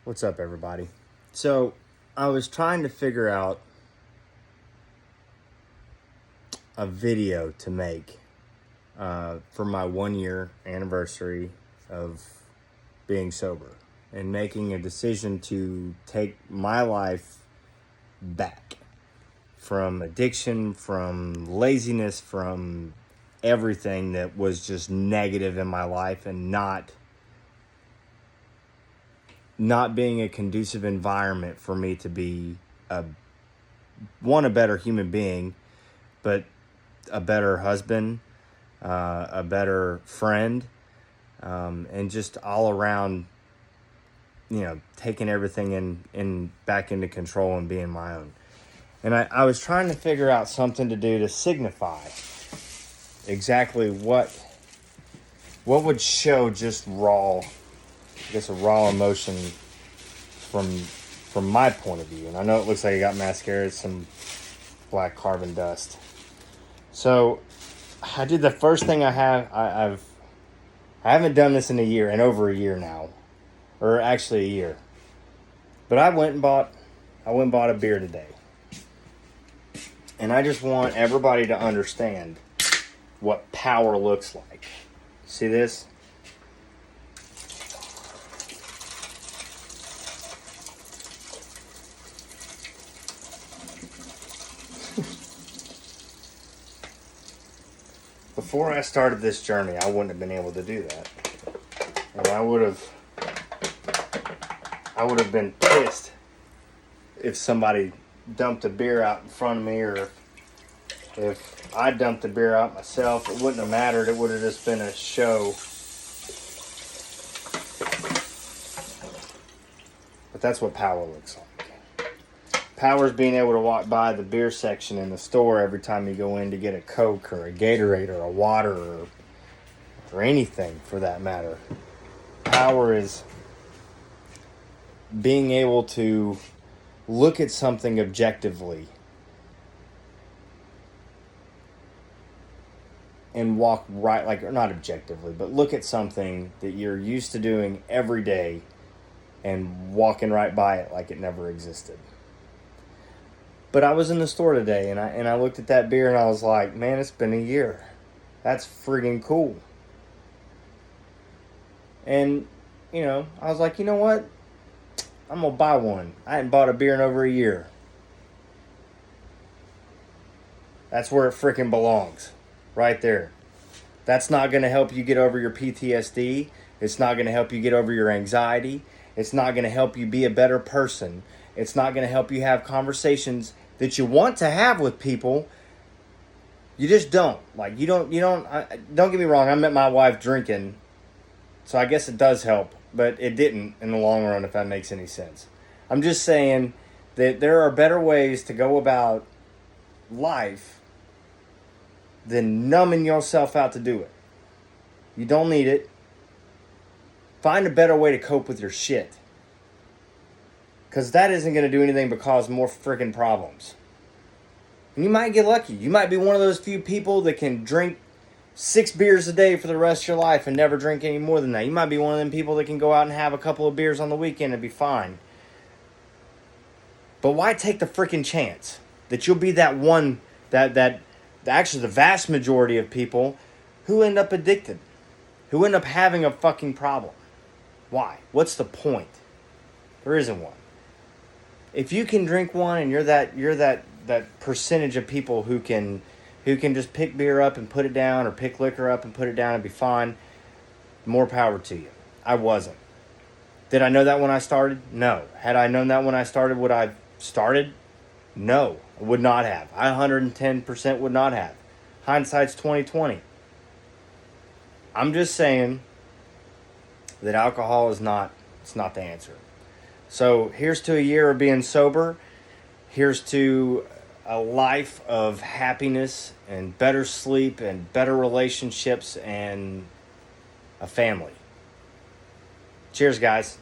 What's up, everybody? So, I was trying to figure out a video to make for my 1 year anniversary of being sober and making a decision to take my life back from addiction, from laziness, from everything that was just negative in my life, and not being a conducive environment for me to be a better human being, but a better husband, a better friend, and just all around, taking everything in back into control and being my own. And I was trying to figure out something to do to signify exactly what would show just raw, a raw emotion from my point of view. And I know it looks like I got mascara, it's some black carbon dust. So I did the first thing I haven't done this in over a year now, or actually a year. But I went and bought a beer today. And I just want everybody to understand what power looks like. See this? Before I started this journey, I wouldn't have been able to do that. And I would have been pissed if somebody dumped a beer out in front of me, or if I dumped the beer out myself. It wouldn't have mattered. It would have just been a show. But that's what power looks like. Power is being able to walk by the beer section in the store every time you go in to get a Coke or a Gatorade or a water or anything for that matter. Power is being able to look at something objectively and walk right, or not objectively, but look at something that you're used to doing every day and walking right by it like it never existed. But I was in the store today and I looked at that beer and I was like, man, it's been a year. That's friggin' cool. And, I was like, you know what? I'm going to buy one. I hadn't bought a beer in over a year. That's where it freaking belongs. Right there. That's not going to help you get over your PTSD. It's not going to help you get over your anxiety. It's not going to help you be a better person. It's not going to help you have conversations that you want to have with people. You just don't. Don't get me wrong. I met my wife drinking, so I guess it does help, but it didn't in the long run, if that makes any sense. I'm just saying that there are better ways to go about life than numbing yourself out to do it. You don't need it. Find a better way to cope with your shit. Because that isn't going to do anything but cause more freaking problems. And you might get lucky. You might be one of those few people that can drink 6 beers a day for the rest of your life and never drink any more than that. You might be one of them people that can go out and have a couple of beers on the weekend and be fine. But why take the freaking chance that you'll be that one, that actually the vast majority of people who end up addicted, who end up having a fucking problem? Why? What's the point? There isn't one. If you can drink one and you're that percentage of people who can just pick beer up and put it down, or pick liquor up and put it down and be fine, more power to you. I wasn't. Did I know that when I started? No. Had I known that when I started, would I have started? No, I would not have. I 110% would not have. Hindsight's 20/20. I'm just saying that alcohol is not the answer. So here's to a year of being sober. Here's to a life of happiness and better sleep and better relationships and a family. Cheers, guys.